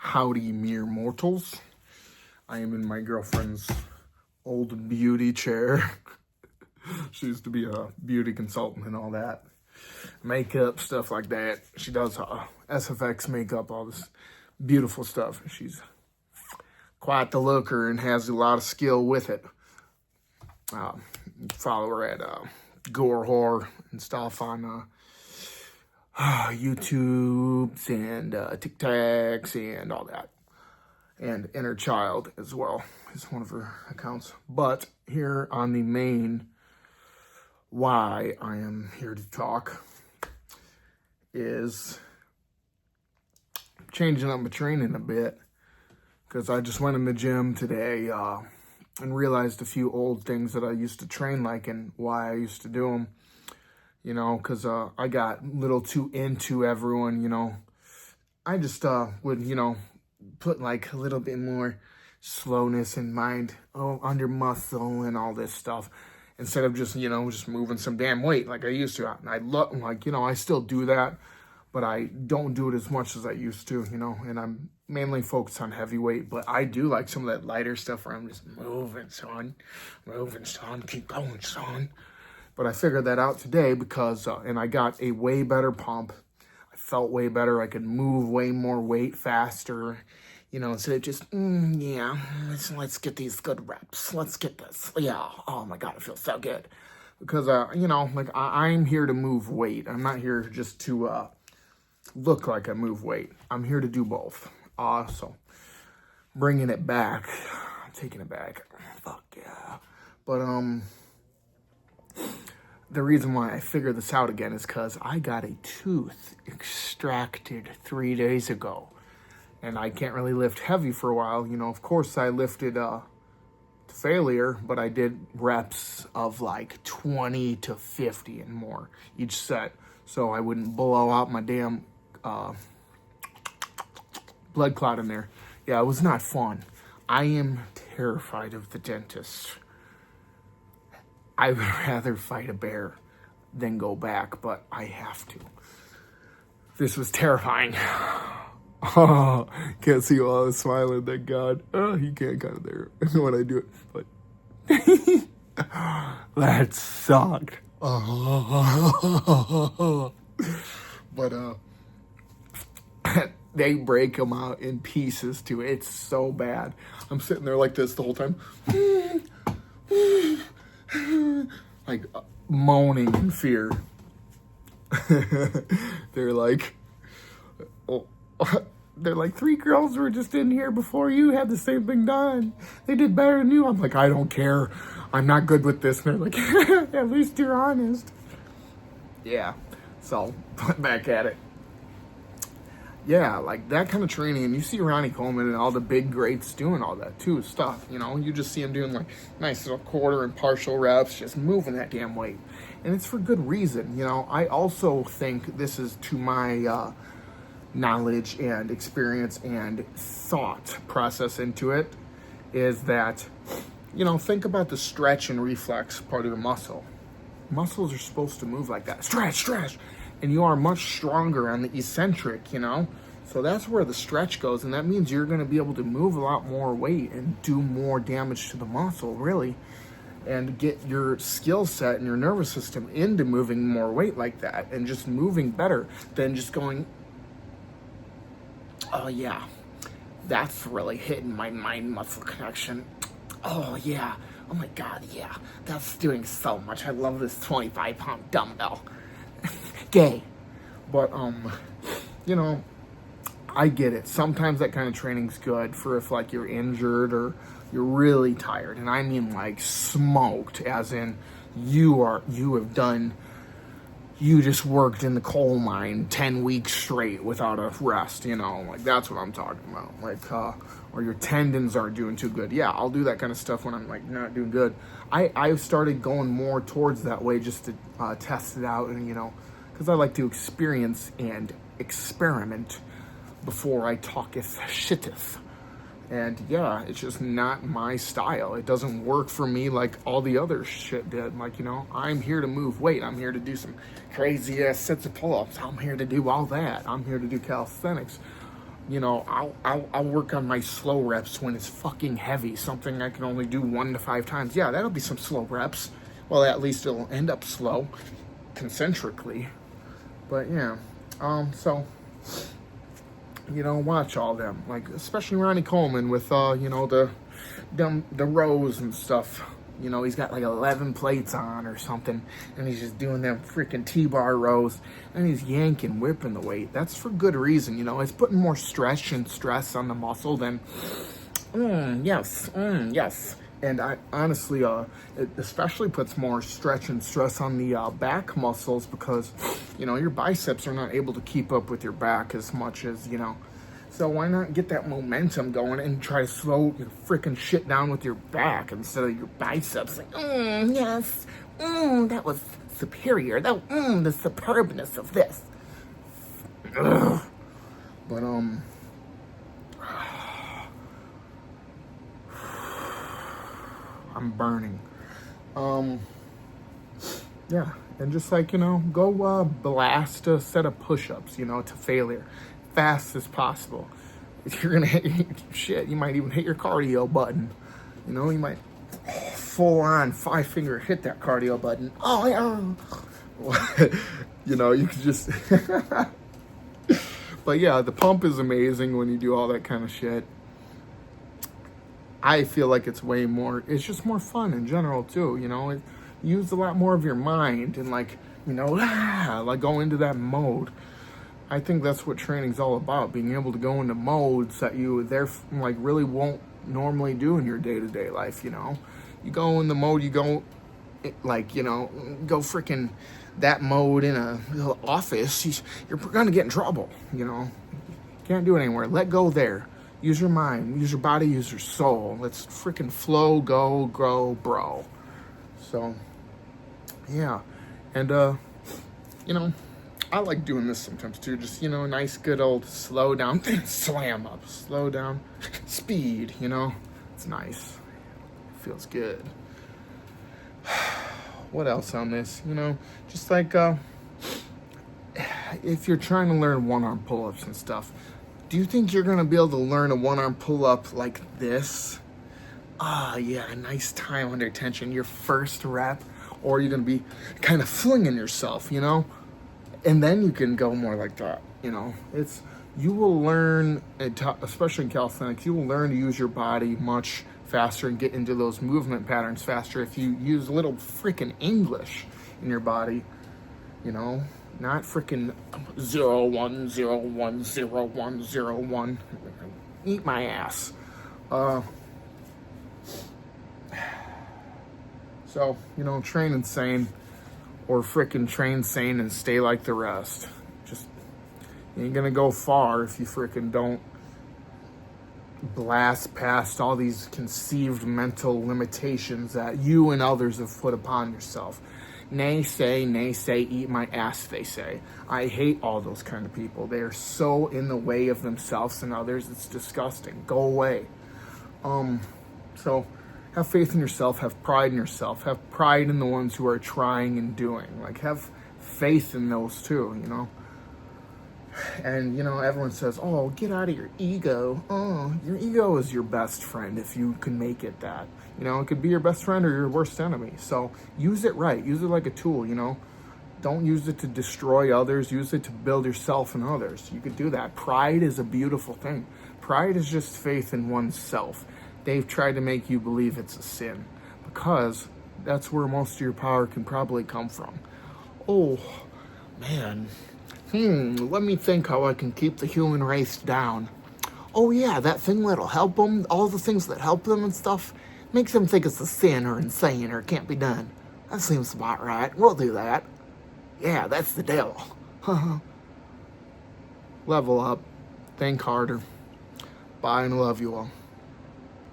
Howdy, mere mortals. I am in my girlfriend's old beauty chair. She used to be a beauty consultant and all that. Makeup, stuff like that. She does SFX makeup, all this beautiful stuff. She's quite the looker and has a lot of skill with it. Follow her at Gore Horror and stuff on YouTubes and TikToks and all that. And Inner Child as well is one of her accounts. But here on the main why I am here to talk is changing up my training a bit, because I just went in the gym today and realized a few old things that I used to train like and why I used to do them. You know, because I got a little too into everyone, you know. I just would, you know, put like a little bit more slowness in mind, under muscle and all this stuff, instead of just, you know, just moving some damn weight like I used to. And I look like, you know, I still do that, but I don't do it as much as I used to, you know, and I'm mainly focused on heavyweight, but I do like some of that lighter stuff where I'm just moving, son, keep going, son. But I figured that out today because, and I got a way better pump. I felt way better. I could move way more weight faster, you know, instead of just, yeah, let's get these good reps. Let's get this. Yeah. Oh my God, it feels so good. Because, you know, like I'm here to move weight. I'm not here just to look like I move weight. I'm here to do both. So bringing it back, taking it back. Fuck yeah. But, the reason why I figured this out again is because I got a tooth extracted 3 days ago. And I can't really lift heavy for a while. You know, of course I lifted to failure, but I did reps of like 20 to 50 and more each set. So I wouldn't blow out my damn blood clot in there. Yeah, it was not fun. I am terrified of the dentist. I would rather fight a bear than go back, but I have to. This was terrifying. Oh, can't see while I was smiling, thank God. Oh, you can't kind of there when I do it, but that sucked. But they break them out in pieces too. It's so bad. I'm sitting there like this the whole time. Like moaning in fear. They're like, three girls were just in here before you had the same thing done. They did better than you. I'm like, I don't care. I'm not good with this. And they're like, at least you're honest. Yeah. So, back at it. Yeah, like that kind of training, and you see Ronnie Coleman and all the big greats doing all that too, stuff, you know, you just see him doing like nice little quarter and partial reps, just moving that damn weight, and it's for good reason, you know. I also think this is to my knowledge and experience and thought process into it, is that, you know, think about the stretch and reflex part of the muscle. Muscles are supposed to move like that, stretch, and you are much stronger on the eccentric, you know? So that's where the stretch goes, and that means you're gonna be able to move a lot more weight and do more damage to the muscle, really, and get your skill set and your nervous system into moving more weight like that, and just moving better than just going, oh yeah, that's really hitting my mind-muscle connection. Oh yeah, oh my God, yeah, that's doing so much. I love this 25-pound dumbbell. Gay. But, you know, I get it. Sometimes that kind of training's good for if, like, you're injured or you're really tired. And I mean, like, smoked, as in you just worked in the coal mine 10 weeks straight without a rest, you know? Like, that's what I'm talking about. Like, or your tendons aren't doing too good. Yeah, I'll do that kind of stuff when I'm, like, not doing good. I've started going more towards that way just to test it out, and, you know, because I like to experience and experiment before I talketh shitteth. And yeah, it's just not my style. It doesn't work for me like all the other shit did. Like, you know, I'm here to move weight. I'm here to do some crazy ass sets of pull-ups. I'm here to do all that. I'm here to do calisthenics. I'll work on my slow reps when it's fucking heavy, something I can only do 1 to 5 times. Yeah, that'll be some slow reps. Well, at least it'll end up slow, concentrically. But yeah, so, watch all them, like, especially Ronnie Coleman with, the rows and stuff. He's got like 11 plates on or something, and he's just doing them freaking T-bar rows, and he's yanking, whipping the weight. That's for good reason, It's putting more stretch and stress on the muscle than, yes. And I honestly, it especially puts more stretch and stress on the back muscles because, your biceps are not able to keep up with your back as much as, So why not get that momentum going and try to slow your freaking shit down with your back instead of your biceps? Like, yes, that was superior. The superbness of this. Ugh. But, I'm burning. Yeah, and just like, go blast a set of push-ups, to failure, fast as possible. If you're gonna hit shit, you might even hit your cardio button. You might full on 5-finger hit that cardio button. Oh yeah. You could just but yeah, the pump is amazing when you do all that kind of shit. I feel like it's just more fun in general too, it use a lot more of your mind and like go into that mode. I think that's what training's all about, being able to go into modes that you really won't normally do in your day-to-day life, You go in the mode, you go go freaking that mode in a office, you're gonna get in trouble, Can't do it anywhere. Let go there. Use your mind, use your body, use your soul. Let's freaking flow, go, grow, bro. So, yeah. And, I like doing this sometimes too. Just, a nice good old slow down, slam up, slow down, speed, It's nice. Feels good. What else on this? Just like, if you're trying to learn one-arm pull-ups and stuff, do you think you're going to be able to learn a one-arm pull-up like this? Yeah, nice time under tension, your first rep, or you're going to be kind of flinging yourself, And then you can go more like that, you will learn, especially in calisthenics, you will learn to use your body much faster and get into those movement patterns faster if you use a little freaking English in your body, Not freaking 0 1 0 1 0 1 0 1. Eat my ass. So, train insane or freaking train sane and stay like the rest. Just, you ain't gonna go far if you freaking don't blast past all these conceived mental limitations that you and others have put upon yourself. Nay say, eat my ass, they say. I hate all those kind of people. They are so in the way of themselves and others, it's disgusting. Go away. So have faith in yourself, have pride in yourself, have pride in the ones who are trying and doing. Like, have faith in those too, And, everyone says, oh, get out of your ego. Oh, your ego is your best friend if you can make it that. It could be your best friend or your worst enemy. So use it right. Use it like a tool, Don't use it to destroy others. Use it to build yourself and others. You could do that. Pride is a beautiful thing. Pride is just faith in oneself. They've tried to make you believe it's a sin because that's where most of your power can probably come from. Oh, man. Let me think how I can keep the human race down. Oh yeah, that thing that'll help them, all the things that help them and stuff, makes them think it's a sin or insane or can't be done. That seems about right. We'll do that. Yeah, that's the devil. Level up. Think harder. Bye and love you all.